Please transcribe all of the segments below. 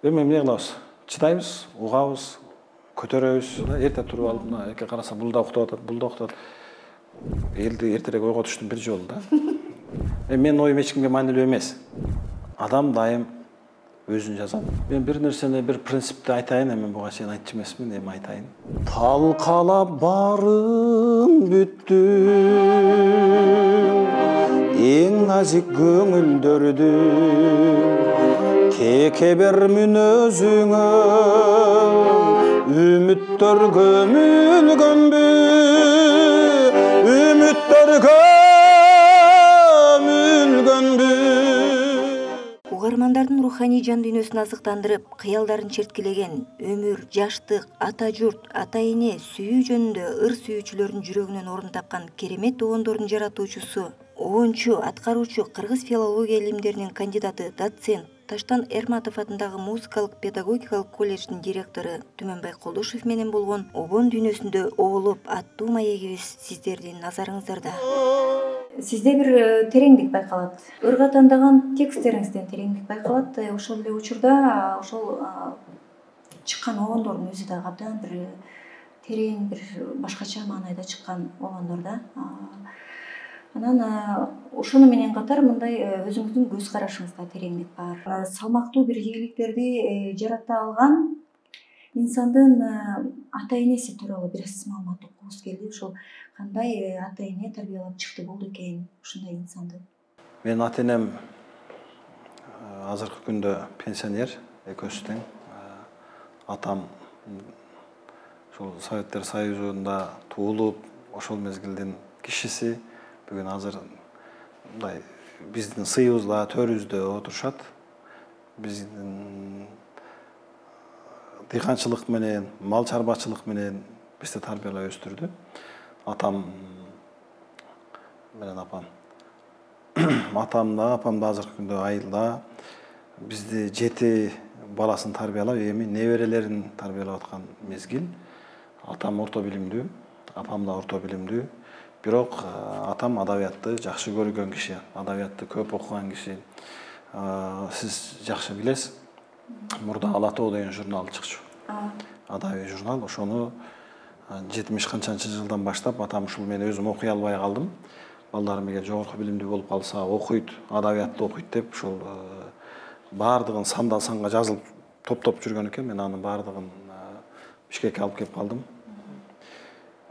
Эми эмне кылабыз? Чыдайбыз, угабыз, көтөрөбүз. Эрте туруп алып, мына эке караса бул да уктап атат, бул да уктап атат. Элди эртерээк ойго түштүм бир жолу да. Менин оюм эч кимге маанилүү эмес. Адам дайым өзүн жазат. Мен бир нерсени, бир принципти айтайын, эми буга чейин айтчу эмесмин, эми айтайын. Талкалап барын бүттүм, эң назик көңүлдөрдү, кекебер мүнөзүңө үмүттөр көмүлгөнбү, үмүттөр көмүлгөнбү. Угармандардын руханий жан дүйнөсүн азыктандырып, кыялдарын черткилеген, өмүр, жаштык, ата журт, ата эне сүйүү жөнүндө ыр сүйүүчүлөрдүн жүрөгүнөн орун тапкан керемет обондордун жаратуучусу, обончу, аткаруучу, кыргыз филология илимдеринин кандидаты, доцент, Таштан Эрматов атындагы музыкалык педагогикалык колледждин директору Түмөнбай Колдошев менен болгон обон дүйнөсүндө оолуп аттуу маегибиз сиздердин назарыңыздарда. Сизде бир тереңдик байкалат. Өргө тандаган тексттериңизден тереңдик байкалат. Ошол эле учурда ошол чыккан обондордун өзү да абдан бир терең, бир башкача маанайда чыккан обондор да. Анан ошону менен катар мындай өзүңүздүн көз карашыңызда тереңдик бар. Салмактуу бир ийгиликтерди жарата алган инсандын ата энеси тууралуу бир аз маалымат уккубуз келди. Ошол кандай ата эне тарбиялап чыкты болду экен ушундай инсанды? Менин ата энем азыркы күндө пенсионер, экөөсү тең. Атам ошол Советтер Союзунда туулуп, ошол мезгилдин кишиси. Бүгүн азыр мындай биздин сыйыбызда, төрүбүздө отурушат. Биздин дыйканчылык менен, мал чарбачылык менен бизди тарбиялап өстүрдү. Атам менен апам. Атам да, апам да азыркы күндө айылда. Бизди 7 баласын тарбиялап, эми неберелерин тарбиялап аткан мезгил. Атам орто билимдүү, апам да орто билимдүү. Бирок атам адабиятты жакшы көргөн киши, адабиятты көп окуган киши. Сиз жакшы билесиз. Мурда Ала тоо деген журнал чыкчу. Адабий журнал. Ошону 70 канчанчы жылдан баштап атам ушул мен өзүм окуй албай калдым. Балдарым эгер жогорку билимдүү болуп калса, окуйт, адабиятты окуйт деп ушул баардыгын сандан санга жазылып топтоп жүргөн экен. Мен анын баардыгын Бишкекке алып келип калдым.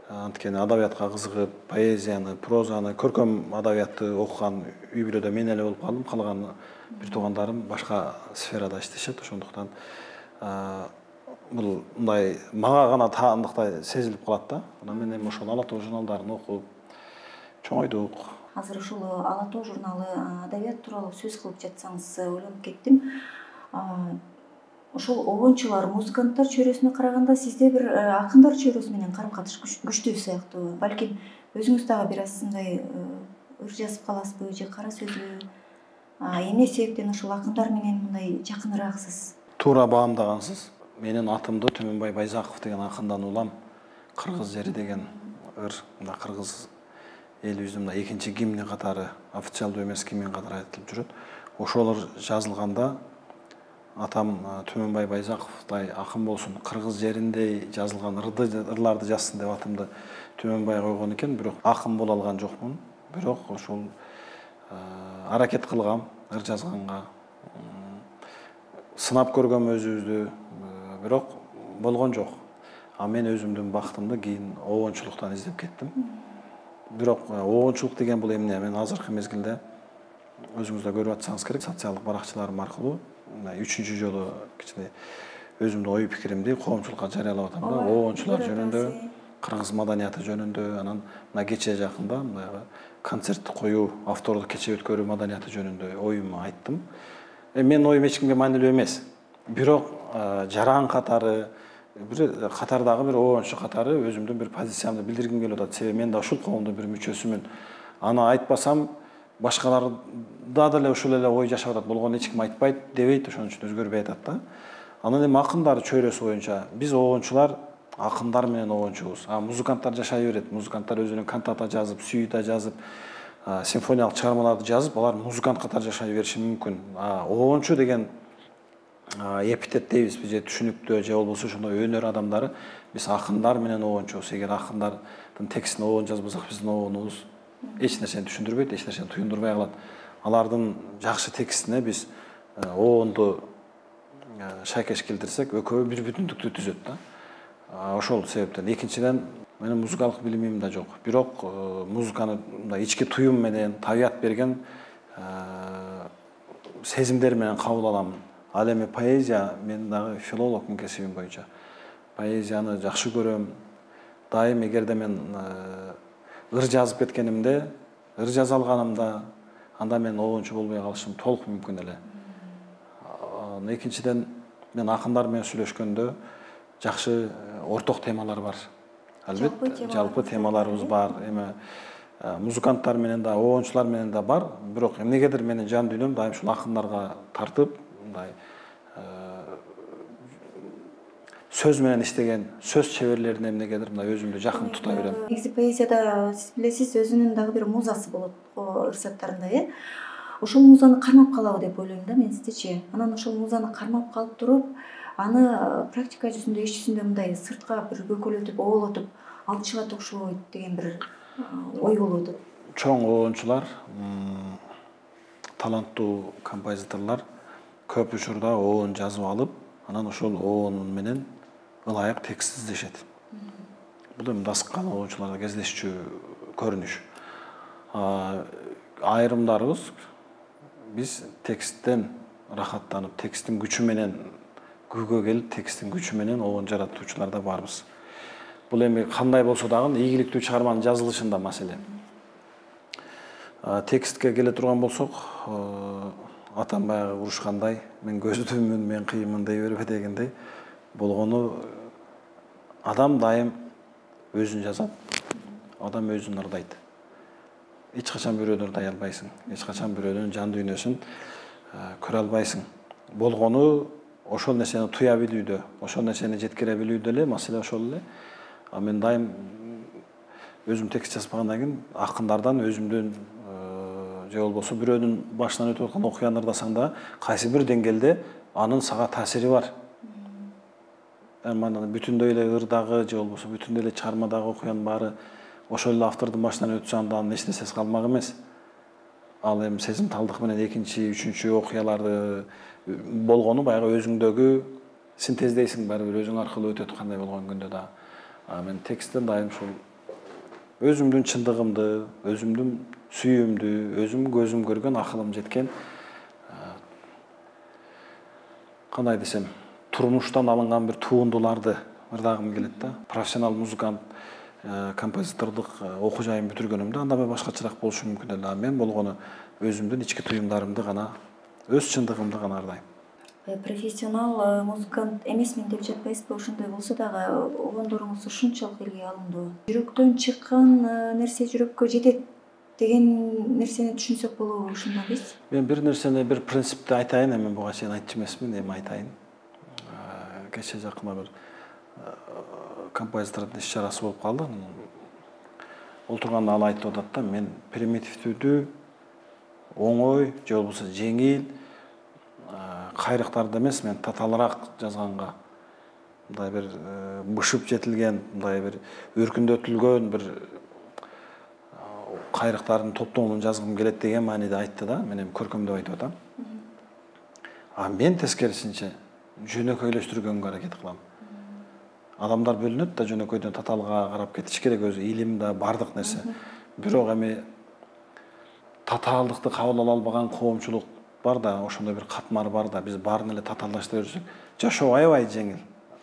Анткени адабиятка кызыгып, поэзияны, прозаны, көркөм адабиятты окуган үй бүлөдө мен эле болуп калдым. Калган бир туугандарым башка сферада иштешет. Ошондуктан бул мындай мага гана таандыктай сезилип калат да. Анан мен эми ошол Ала тоо журналдарын окуп чоңойдук. Азыр ушул Ала тоо журналы адабият тууралуу сөз кылып жатсаңыз ойлонуп кеттим. Ошол обончулар, музыканттар чөйрөсүнө караганда сизде бир акындар чөйрөсү менен карым-катыш күчтүү сыяктуу. Балким өзүңүз дагы бир аз мындай ыр жазып каласызбы же кара сөзбү? Эмне себептен ошол акындар менен мындай жакынырааксыз? Туура баамдагансыз. Менин атымды Түмөнбай Байзаков деген акындан улам. Кыргыз жери деген ыр, мына кыргыз элибиздин экинчи гимни катары, официалдуу эмес гимн катары айтылып жүрөт. Ошол ыр жазылганда атам Түмөнбай Байзаковдай акын болсун, кыргыз жериндей жазылган ырларды жазсын деп атымды Түмөнбай койгон экен. Бирок акын боло алган жокмун. Бирок ошол аракет кылгам ыр жазганга. Сынап көргөм өзүбүздү, бирок болгон жок. Мен өзүмдүн бактымды кийин обончулуктан издеп кеттим. Бирок обончулук деген бул эмне? Мен азыркы мезгилде өзүңүз да көрүп атсаңыз керек, социалдык баракчаларым аркылуу 3-чү жолу кичине өзүмдүн ой пикиримди коомчулукка жарыялап атам да. Обончулар жөнүндө, кыргыз маданияты жөнүндө, анан мына кече жакында мына концерт коюу, автордук кече өткөрүү маданияты жөнүндө оюмду айттым. Менин оюм эч кимге маанилүү эмес. Бирок жаран катары, бир катардагы бир обончу катары өзүмдүн бир позициямды билдиргим келип атат. Себеби мен да ушул коомдун бир мүчөсүмүн. Аны айтпасам башкаларда деле ушул эле ой жашап атат. Болгону эч ким айтпайт, дебейт, ошон үчүн өзгөрбөй атат да. Анан эми акындар чөйрөсү боюнча биз обончулар акындар менен обончубуз. Музыканттар жашай берет. Музыканттар өзүнүн кантата жазып, сюита жазып, симфониялык чыгармаларды жазып, алар музыкант катары жашай бериши мүмкүн. Обончу деген эпитет дейбизби же түшүнүктүү же болбосо ошондой өнөр адамдары биз акындар менен обончубуз. Эгер акындардын текстин обон жазбасак биздин обонубуз эч нерсени түшүндүрбөйт, эч нерсени туюндурбай калат. Алардын жакшы текстине биз обонду шайкеш келтирсек экөө бир бүтүндүктү түзөт да. Ошол себептен. Экинчиден, менин музыкалык билимим да жок. Бирок музыканы мындай ички туюм менен, табият берген сезимдер менен кабыл алам. Ал эми поэзия, мен дагы филологмун кесибим боюнча. Поэзияны жакшы көрөм. Дайым эгерде мен ыр жазып кеткенимде, ыр жаза алганымда, анда мен обончу болбой калышым толук мүмкүн эле. Экинчиден, мен акындар менен сүйлөшкөндө жакшы орток темалар бар. Албетте, жалпы темаларыбыз бар. Эми музыканттар менен да, обончулар менен да бар. Бирок эмнегедир менин жан дүйнөм дайым ушул акындарга тартып, мындай сөз менен иштеген сөз чеберлерине эмнегедир мындай өзүмдү жакын тута берем. Негизи поэзияда сиз билесиз, өзүнүн дагы бир музасы болот ырсаттарында, Ошол музаны кармап калабы деп ойлойм да мен сиздичи. Анан ошол музаны кармап калып туруп, аны практика жүзүндө, иш жүзүндө мындай сыртка бир көкөлөтүп, оолотуп алып чыгат окшойт деген бир ой болуп атат. Чоң обончулар, таланттуу композиторлор көп учурда обон жазып алып, анан ошол обонун менен ылайык текст издешет. Бул эми дасыккан обончуларда кездешчү көрүнүш. Айрымдарыбыз биз тексттен рахаттанып, тексттин күчү менен күйгө келип, тексттин күчү менен обон жаратуучулар да барбыз. Бул эми кандай болсо дагы ийгиликтүү чыгарманын жазылышында маселе. Текстке келе турган болсок, атам баягы урушкандай, мен көздүүмүн, мен кыйынмын дей бербе дегендей болгону, адам дайым өзүн жазат, адам өзүн ырдайт. Эч качан бирөөнү ырдай албайсың, эч качан бирөөнүн жан дүйнөсүн көрө албайсың. Болгону ошол нерсени туя билүүдө, ошол нерсени жеткире билүүдө эле, маселе ошол эле. Мен дайым өзүм текст жазбагандан кийин акындардан өзүмдүн же болбосо бирөөнүн башынан өтүп аткан окуяны ырдасаң да, кайсы бир деңгээлде анын сага таасири бар. Мана бүтүндөй эле ырдагы же болбосо бүтүндөй эле чыгармадагы окуянын баары ошол эле автордун башынан өтсө, анда анын эч нерсеси калмак эмес. Ал эми сезимталдык менен экинчи, үчүнчү окуяларды болгону баягы өзүңдөгү синтездейсиң, баары бир өзүң аркылуу өтөт кандай болгон күндө да. Мен тексттен дайым ушул өзүмдүн чындыгымды, өзүмдүн сүйүүмдү, өзүм көзүм көргөн, акылым жеткен, кандай десем, турмуштан алынган бир туундуларды ырдагым келет да. Профессионал музыкант, композитордук окуу жайын бүтүргөнүмдө анда мен башкачараак болушу мүмкүн эле. Мен болгону өзүмдүн ички туюмдарымды гана, өз чындыгымды гана ырдайм. Профессионал музыкант эмесмин деп жатпайсызбы? Ошондой болсо дагы обондоруңуз ушунчалык элге алымдуу. Жүрөктөн чыккан нерсе жүрөккө жетет деген нерсени түшүнсөк болобу ушунда биз? Мен бир нерсени, бир принципти айтайын, эми буга чейин айтчу эмесмин, эми айтайын. Кече жакында бир композитордун иш чарасы болуп калды. Олтурганда ал айтып атат да, мен примитивдүү, оңой же болбосо жеңил кайрыктарды эмес, мен татаалыраак жазганга, мындай бир бышып жетилген, мындай бир өркүндөтүлгөн бир кайрыктардын топтомун жазгым келет деген мааниде айтты да. Мен эми көркөмдөп айтып атам. Мен тескерисинче жөнөкөйлөштүргөнгө аракет кылам. Адамдар бөлүнөт да, жөнөкөйдөн татаалга карап кетиш керек, өзү илим да, бардык нерсе. Бирок эми татаалдыкты кабыл ала албаган коомчулук бар да, ошондой бир катмар бар да, биз баарын эле татаалдаштыра берсек, жашоо аябай жеңил,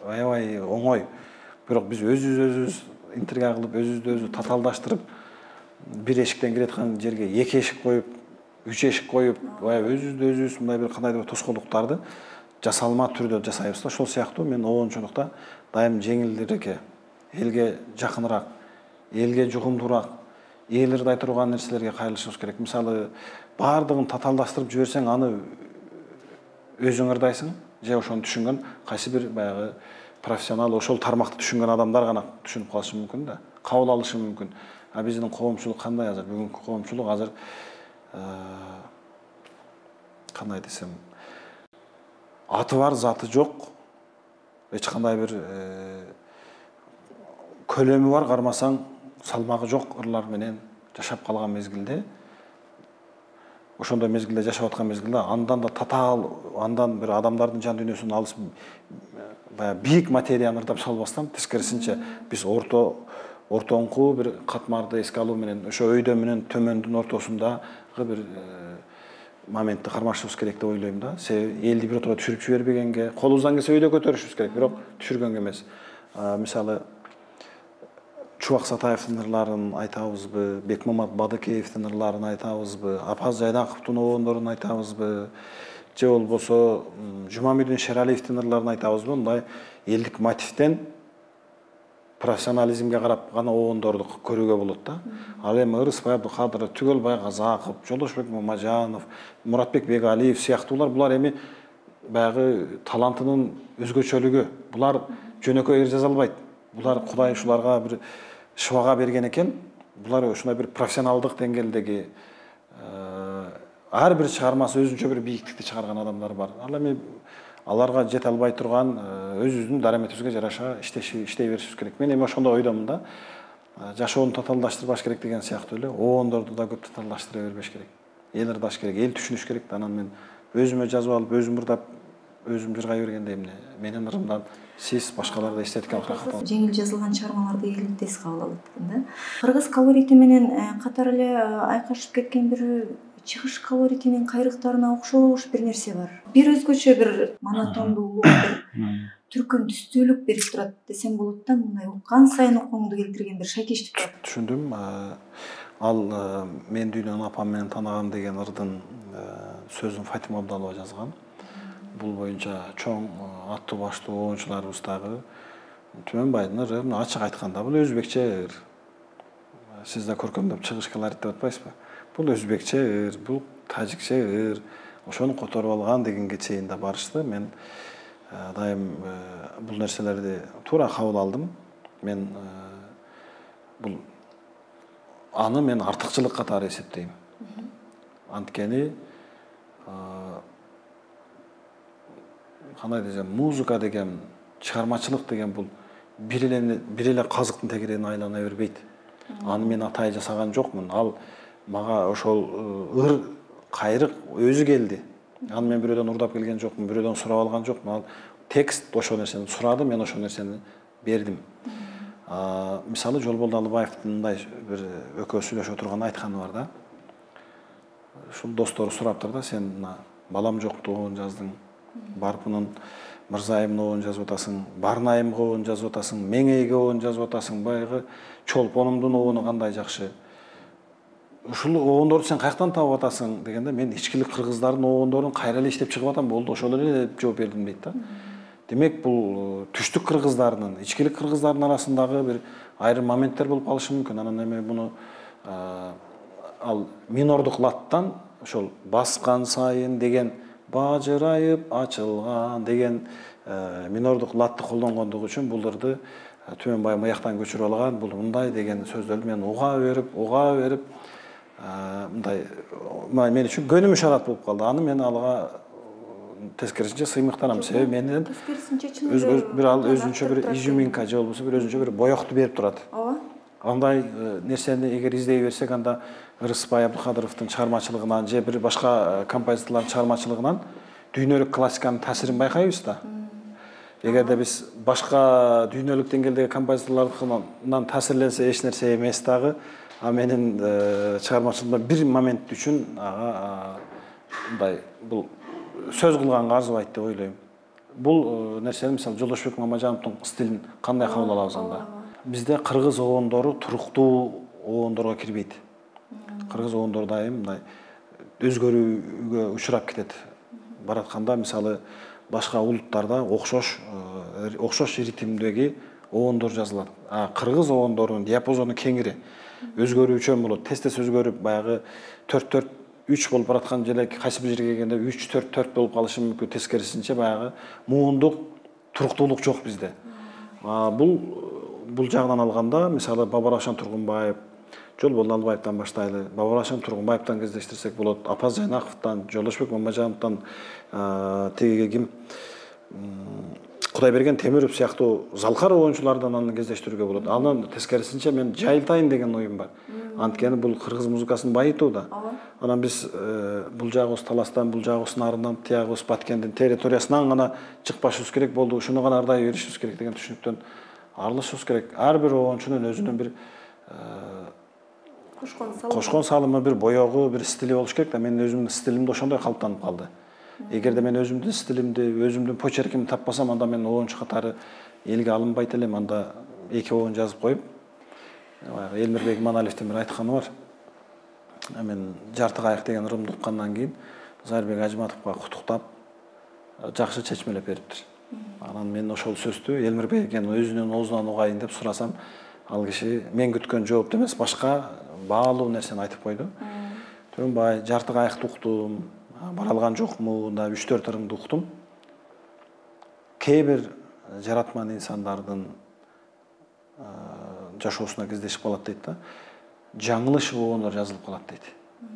аябай оңой. Бирок биз өзүбүз интрига кылып, өзүбүздү татаалдаштырып, бир эшиктен кире аткан жерге эки эшик коюп, үч эшик коюп, өзүбүз мындай бир кандайдыр тоскоолдуктарды жасалма түрдө жасайбыз да. Ошол сыяктуу мен обончулукта дайым жеңилдирээк, элге жакыныраак, элге жугумдуураак, эл ырдай турган нерселерге кайрылышыбыз керек. Мисалы, баардыгын татаалдаштырып жиберсең, аны өзүң ырдайсың, же ошону түшүнгөн кайсы бир баягы профессионал, ошол тармакты түшүнгөн адамдар гана түшүнүп калышы мүмкүн да, кабыл алышы мүмкүн. Биздин коомчулук кандай азыр? Бүгүнкү коомчулук азыр кандай десем, аты бар, заты жоқ, эч кандай бир көлөмү бар, кармасаң салмагы жоқ ырлар менен жашап калган мезгилде, ошондой мезгилде жашап аткан мезгилде андан да татаал, андан бир адамдардын жан дүйнөсүн алыс баягы бийик материяны ырдап салбастан, тескерисинче биз ортоңку бир катмарды эске алуу менен ошо өйдө менен төмөндүн ортосундагы бир моментти кармашышыбыз керек деп ойлойм да. Себеби элди бир отурга түшүрүп жибербегенге, колубуздан келсе өйдө көтөрүшүбүз керек, бирок түшүргөнгө эмес. Мисалы Чубак Сатаевдин ырларын айтабызбы, Бекмамат Бадыкеевдин ырларын айтабызбы, Апаз Жайдаковдун обондорун айтабызбы, же болбосо Жумамидин Шералиевдин ырларын айтабызбы, мындай элдик мотивден профессионализмге карап гана обондорду көрүүгө болот да. Ал эми Ырысбай Абдыкадыров, Түгөлбай Казаков, Жолдошбек Мамажанов, Муратбек Бегалиев сыяктуулар булар эми баягы талантынын өзгөчөлүгү. Булар жөнөкөй ыр жаза албайт. Булар Кудай ушуларга бир шыбага берген экен. Булар ушундай бир профессионалдык деңгээлдеги ар бир чыгармасы өзүнчө бир бийиктикти чыгарган адамдар бар. Ал эми аларга жете албай турган өзүбүздүн дараметибизге жараша иштей беришибиз керек. Мен эми ошондой ойдомун да. Жашоону татаалдаштырбаш керек деген сыяктуу эле, обондорду да көп татаалдаштыра бербеш керек. Эл ырдаш керек, эл түшүнүш керек. Анан мен өзүмө жазып алып, өзүм ырдап, өзүм жыргай бергенде эмне? Менин ырымдан сиз башкаларда эстетикалык рахат алат. Жеңил жазылган чыгармаларды эл тез кабыл алат экен да. Кыргыз колорити менен катар эле айкашып кеткен бир чыгыш колоритинин кайрыктарына окшош бир нерсе бар. Бир өзгөчө бир монотондуулук, бир түркүн түстүүлүк берип турат десем болот да. Мындай уккан сайын укуңду келтирген бир шайкештик бар. Түшүндүм. Ал Мен дүйнөнү апам менен таанагам деген ырдын сөзүн Фатима Абдалова жазган. Бул боюнча чоң аттуу баштуу оончуларыбыз дагы Түмөнбайдын ыры, ачык айтканда бул өзбекче ыр. Сиз да көркөмдөп чыгыш колорит деп атпайсызбы? Бул өзбекче ыр, бул тажикче ыр. Ошону которуп алган дегенге чейин да барышты. Мен дайым бул нерселерди туура кабыл алдым. Мен бул аны мен артыкчылык катары эсептейм. Анткени кандай десем, музыка деген, чыгармачылык деген бул бир эле казыктын тегерегине айлана бербейт. Аны мен атай жасаган жокмун. Ал мага ошол ыр, кайрык өзү келди. Аны мен бирөөдөн урдап келген жокмун, бирөөдөн сурап алган жокмун. Ал текст ошол нерсени сурады, мен ошол нерсени бердим. Мисалы Жолболду Алыбаевдин мындай бир экөө сүйлөшө турганда айтканы бар да. Ушул достору сураптыр да, сен балам жокту оон жаздың, Барпынын Мырзайымдын оон жазып атасың, Барнайымга оон жазып атасың, Меңейге оон жазып атасың, баягы Чолпонумдун оону кандай жакшы. Ушул оондорду сен каяктан таап атасың дегенде, мен ичкилик кыргыздардын оондорун кайра эле иштеп чыгып атам, болду, ошол эле деп жооп бердим дейт да. Демек бул түштүк кыргыздардын, ичкилик кыргыздардын арасындагы бир айрым моменттер болуп калышы мүмкүн. Анан эми муну ал минордук латтан ошол баскан сайын деген, бажырайып ачылган деген минордук латты колдонгондугу үчүн бул ырды Түмөнбай мыяктан көчүрүп алган, бул мындай деген сөздөрдү мен уга берип мындай мен үчүн көнүмү шарат болуп калды. Аны мен алга тескерисинче сыймыктанам. Себеби менен бир ал өзүнчө бир изюминка же болбосо бир өзүнчө бир боёкту берип турат. Ооба. Андай нерсени эгер издей берсек, анда Ырысбай Абдыкадыровдун чыгармачылыгынан же бир башка композиторлордун чыгармачылыгынан дүйнөлүк классиканын таасирин байкайбыз да. Эгерде биз башка дүйнөлүк деңгээлдеги композиторлордун таасирленсе эч нерсе эмес дагы, менин чыгармачылыгымда бир момент үчүн мындай бул сөз кылганга арзыбайт деп ойлойм. Бул нерсени мисалы Жолдошбек Мамажановдун стилин кандай кабыл алабыз анда? Бизде кыргыз оондору туруктуу оондорго кирбейт. Кыргыз оондору дайым мындай өзгөрүүгө учурап кетет. Баратканда мисалы башка улуттарда окшош ритмдеги оондор жазылат. Кыргыз оондорунун диапазону кеңири, өзгөрүүчөн болот. Тез өзгөрүп, баягы 4-4-3 болуп бараткан жерде кайсы бир жерге келгенде 3-4-4 болуп калышы мүмкүн. Тескерисинче баягы муундук туруктуулук жок бизде. Бул жагынан алганда, мисалы Бабарашан Тургунбаев, Жолболдон Албаевден баштайлы, Бабарашым Тургунбаевден кездештирсек болот, Апаз Жайнаковдон, Жолдошбек Мамажановдон, тегиге ким Кудайберген Темиров сыяктуу залкар оюнчулардан аны кездештирүүгө болот. Андан тескерисинче мен жайылтайын деген оюм бар. Анткени бул кыргыз музыкасын байытуу да. Анан биз бул жагыбыз таластан, бул жагыбыз нарынан, тиягыбыз Баткендин территориясынан гана чыкпашыбыз керек болду. Ушуну гана ардай беришибиз керек деген түшүнүктөн арылышыбыз керек. Ар бир оюнчунун өзүнүн бир кошкон салымы, бир боёгу, бир стили болуш керек да. Менин өзүмдүн стилим да ошондой калыптанып калды. Эгерде мен өзүмдүн стилимди, өзүмдүн почеркимди таппасам, анда мен оюнчу катары элге алынбайт элем. Анда эки оюн жазып коюп, Элмирбек Иманалиевдин бир айтканы бар. Мен жарты кайык деген ырымды уккандан кийин Зайырбек Ажматовго куттуктап, жакшы чечмелеп бериптир. Анан мен ошол сөздү Элмирбек экен өзүнүн оозунан угайын деп сурасам, ал киши мен күткөн жоопту эмес, башка баалуу нерсени айтып койду. Төөнбай жарты кайыкты уктум, баралган жокму, мында 3-4 ырымды уктум. Кээ бир жаратман инсандардын жашоосуна кездешип калат дейт да. Жаңылыш оонор жазылып калат дейт.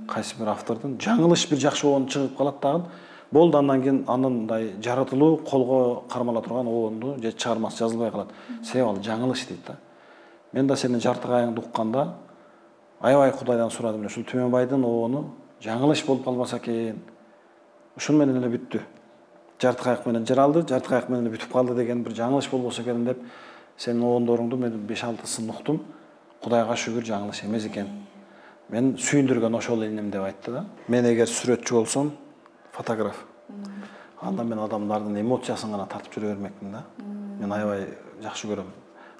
Кайсы бир автордун жаңылыш бир жакшы оон чыгып калат дагы, болду андан кийин анындай жаратылуу колго кармала турган оонду же чыгармасы жазылбай калат. Себеби ал жаңылыш дейт да. Мен да сенин жарты кайыгыңды укканда аябай Кудайдан сурадым. Ушул Түмөнбайдын оону жаңылыш болуп калбаса экен. Ушун менен эле бүттү. Жарты кайык менен жаралды, жарты кайык менен бүтүп калды деген бир жаңылыш болбосо экен деп сенин оондоруңду мен 5-6сын уктум. Кудайга шүгүр жаңылыш эмес экен. Мен сүйүндүргөн ошол элем деп айтты да. Мен эгер сүрөтчү болсом, фотограф. Анда мен адамдардын эмоциясын гана тартып жүрө бермекмин да. Мен аябай жакшы көрөм.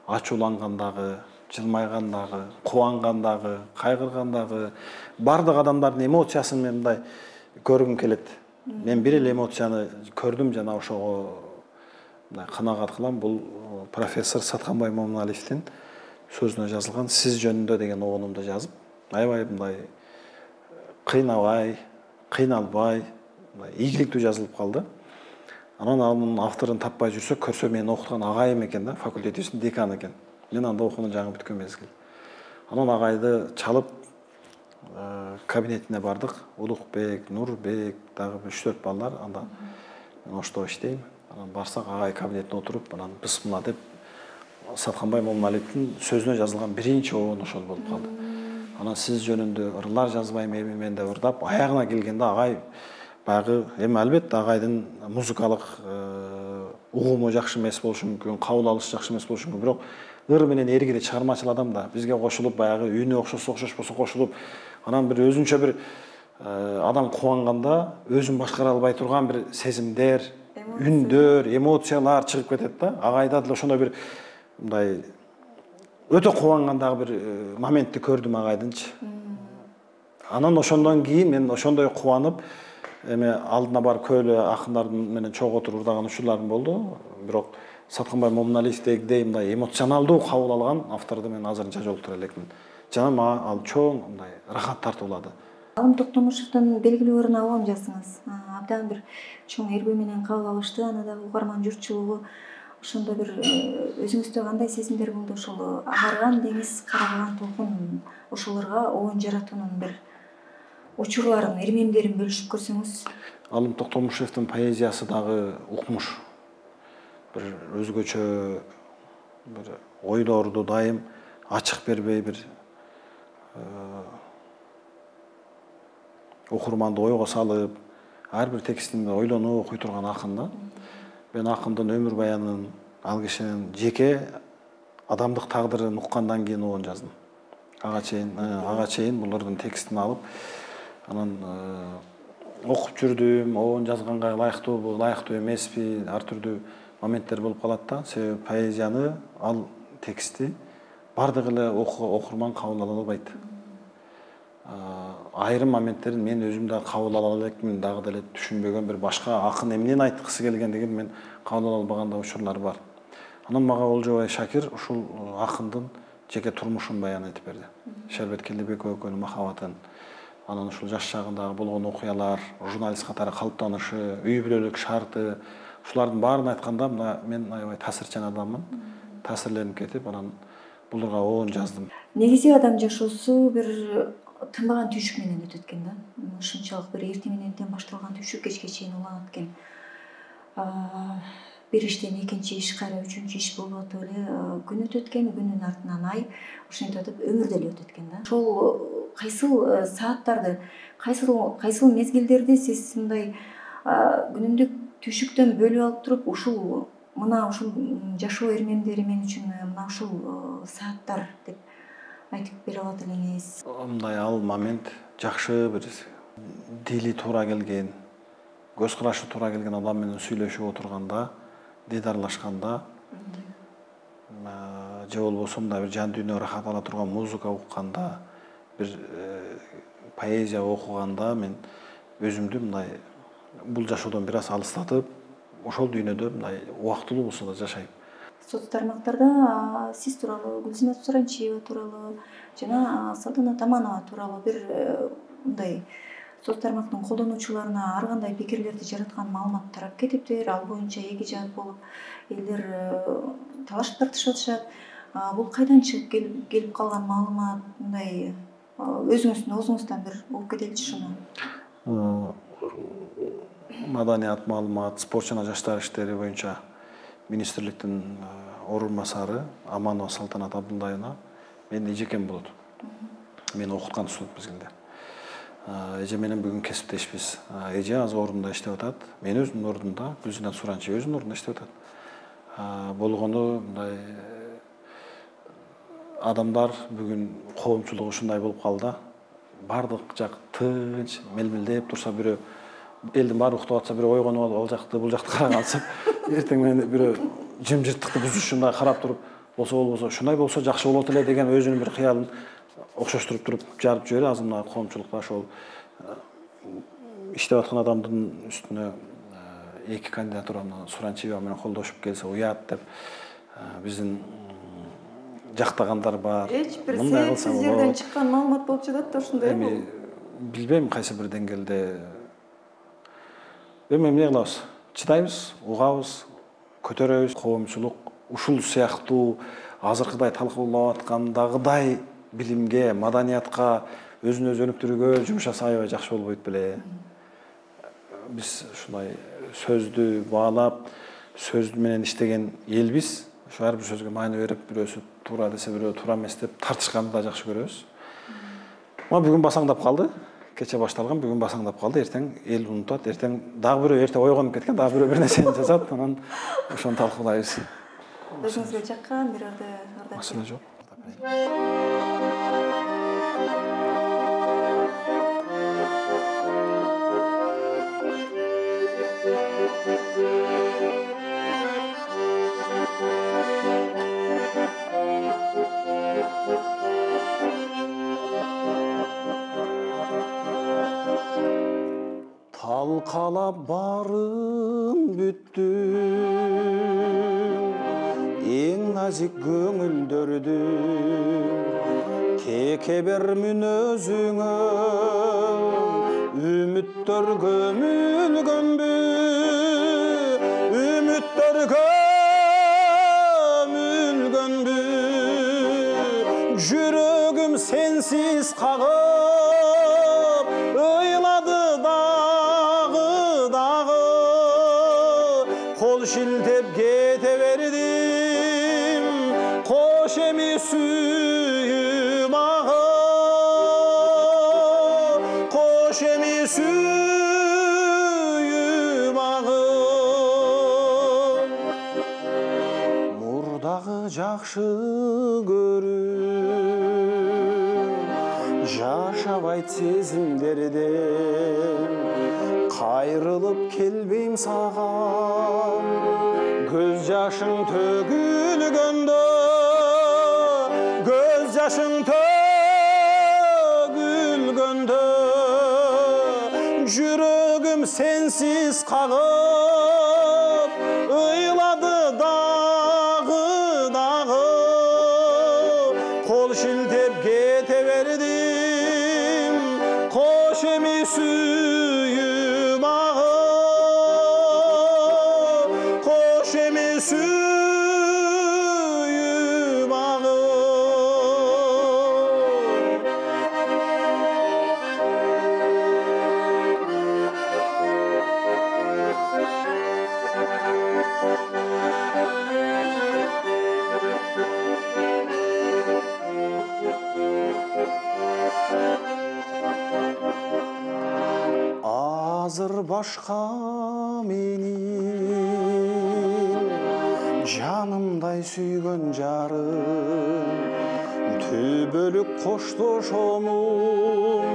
Ачуулангандагы, жылмайгандагы, кубангандагы, кайгыргандагы бардык адамдардын эмоциясын мен мындай көргүм келет. Мен бир эле эмоцияны көрдүм, жана ошого мындай канагат кылам. Бул профессор Сатканбай Момуналиевдин сөзүнө жазылган «Сиз жөнүндө» деген оонумду жазып, аябай мындай кыйнабай, кыйналбай, ийгиликтүү жазылып калды. Анан анын авторун таппай жүрсөк, көрсө мени окуткан агайым экен да, факультетибиздин деканы экен. Мен анда окуунун жаңы бүткөн мезгил. Анан агайды чалып кабинетине бардык. Улукбек, Нурбек, дагы 3-4 балдар. Анда мен ошто иштейм. Анан барсак агай кабинетине отуруп, анан бысмылла деп Сатканбай Момуналиевдин сөзүнө жазылган биринчи оон ошол болуп калды. Анан «Сиз жөнүндө ырлар жазбайм мен деп ырдап, аягына келгенде агай баягы, эми албетте агайдын музыкалык угуму жакшы эмес болушу мүмкүн, кабыл алышы жакшы эмес болушу мүмкүн, бирок ыр менен эргири чыгармачыл адам да. Бизге кошулуп, баягы үнү окшошпосо кошулуп, анан бир өзүнчө бир адам кубанганда өзүн башкара албай турган бир сезимдер, үндөр, эмоциялар чыгып кетет да. Агайда деле ошондой бир мындай өтө кубангандагы бир моментти көрдүм агайдынчы. Анан ошондон кийин мен ошондой кубанып, эми алдына барып көйлө акындар менен чогуу отуруп ырдаган учурларым болду. Бирок Сатканбай Момуналиевдегидей мындай эмоционалдуу кабыл алган авторду мен азырынча жолуктура элекмин. Жана мага ал чоң мындай рахат тартуулады. Алым Токтомушевдин белгилүү ырын «Авам» жаздыңыз. Абдан бир чоң эрбүү менен кабыл алышты. Аны дагы угарман журтчулугу ошондо бир өзүңүздө кандай сезимдер болду? Ошол агарган деңиз, караган толкун, ошолорго оон жаратуунун бир учурларын, ирмемдерин бөлүшүп көрсөңүз. Алым Токтомушевдин поэзиясы дагы укмуш. Бир өзгөчө бир ойлорду дайым ачык бербей, бир окурманды ойго салып, ар бир текстин ойлонуп окуй турган акын да. Мен акындын өмүр баянын, ал кишинин жеке адамдык тагдырын уккандан кийин оон жаздым. Ага чейин булардын текстин алып, анан окуп жүрдүм, оон жазганга ылайыктуубу, ылайыктуу эмеспи, ар түрдүү моменттер болуп калат да. Себеби поэзияны, ал текстти бардык эле окурман кабыл ала албайт. Айрым моменттерин мен өзүм да кабыл ала элекмин, дагы деле түшүнбөгөн бир башка акын эмнени айткысы келгендигин мен кабыл ала албаган да учурлар бар. Анан мага Олжобай Шакир ушул акындын жеке турмушун баян этип берди. Шербет Келдебекова экөөнүн махабатын, анан ушул жаш чагындагы болгон окуялар, журналист катары калыптанышы, үй бүлөлүк шарты, ушулардын баарын айтканда мен аябай таасирчан адаммын. Таасирленип кетип, анан буларга оон жаздым. негизи адам жашоосу бир тынбаган түйшүк менен өтөт экен да. Ушунчалык бир эртең менен башталган түйшүк кечке чейин уланат экен. Бир иштен экинчи иш, кайра үчүнчү иш болуп атып эле күн өтөт экен, күнүн артынан ай, ошентип атып өмүр деле өтөт экен да. Ошол кайсыл сааттарды, кайсыл мезгилдерди сиз мындай күнүмдүк түйшүктөн бөлүп алып туруп, ушул жашоо эрмемдери мен үчүн мына ушул сааттар деп айтып бере алат элеңиз? Мындай ал момент жакшы бир дили туура келген, көз карашы туура келген адам менен сүйлөшүп отурганда, дидарлашканда, же болбосо мындай бир жан дүйнө ырахат ала турган музыка укканда, бир поэзия окуганда мен өзүмдү мындай бул жашоодон бир аз алыстатып, ошол дүйнөдө мындай убактылуу болсо да жашайм. Соц тармактарда сиз тууралуу, Гүлсүнөт Суранчиева тууралуу жана Салтанат Аманова тууралуу бир мындай соц тармактын колдонуучуларына ар кандай пикирлерди жараткан маалымат тарап кетиптир. Ал боюнча эки жаат болуп элдер талашып тартышып атышат. Бул кайдан чыгып келип калган маалымат? Мындай өзүңүздүн оозуңуздан бир угуп кетеличи шуну. Маданият, маалымат, спорт жана жаштар иштери боюнча министрликтин орун басары Аманова Салтанат Абдуллаевна менин эжекем болот. Мен окуткан студент мезгилде. Эже менен бүгүн кесиптешпиз. Эже азыр ордунда иштеп атат. Мен өзүмдүн ордумда, Гүлсүнөт Суранчиева өзүнүн ордунда иштеп атат. Болгону мындай адамдар бүгүн коомчулук ушундай болуп калды. Бардык жак тынч, мелмелдеп турса, бирөө элдин баары уктап атса, бирөө ойгонуп алып ал жакты бул жакты карап алса, эртең менен бирөө жымжырттыкты бузушундай карап туруп, болбосо ушундай болсо жакшы болот эле деген өзүнүн бир кыялын окшоштуруп туруп жарып жиберип, азыр мына коомчулукта ошол иштеп аткан адамдын үстүнө эки кандидатураны Суранчиева менен колдошуп келсе уят деп биздин жактагандар бар. Эч бир себепсиз жерден чыккан маалымат болуп жатат да ушундай. Эми билбейм кайсы бир деңгээлде. Эми эмне кылабыз? Чыдайбыз, угабыз, көтөрөбүз. Коомчулук ушул сыяктуу азыркыдай талкуулап аткандагыдай билимге, маданиятка, өзүн өзү өнүктүрүүгө жумшаса аябай жакшы болбойт беле. Биз ушундай сөздү баалап, сөз менен иштеген элбиз. Ошо ар бир сөзгө маани берип, бирөөсү туура десе, бирөө туура эмес деп тартышканды да жакшы көрөбүз. Бүгүн басаңдап калды. Кече башталган, бүгүн басаңдап калды. Эртең эл унутат, эртең дагы бирөө эрте ойгонуп кеткен, дагы бирөө бир нерсени жазат, анан ошону талкуулайбыз. Өзүңүзгө жаккан бир ырда. Маселе жок. Талкалап барын бүттүм, эң назик көңүлдөрдү, теке бер мүнөзүңө, үмүттөр көмүлгөнбү, үмүттөр көмүлгөнбү, жүрөгүм сенсиз кагып, ыйлады шилтеп кете бердим, кош эми сүйүм агып, кош эми сүйүм агып. Мурдагы жакшы көрүп, жашабайт сезимдерден, кайрылып келбейм сага, көз жашың төгүлгөндө, көз жашың төгүлгөндө, жүрөгүм сенсиз кагып, ыйлады дагы, кол шилтеп кете бердим, кош эми сүйүм агып, кош эми сүйүм агып. башка менин жанымдай сүйгөн жарым түбөлүк коштошомун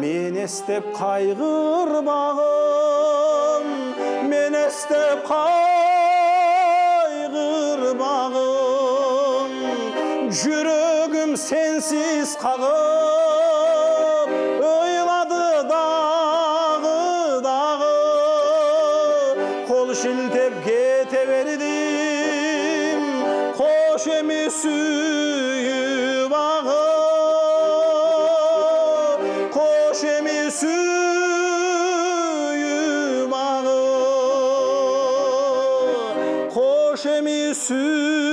мен эстеп кайгырбагым мен эстеп кайгырбагым жүрөгүм сенсиз кагып ыйлады дагы кол шилтеп кете бердим кош эми сүйүп агып кош эми сүйүп агып кош эми сүйүп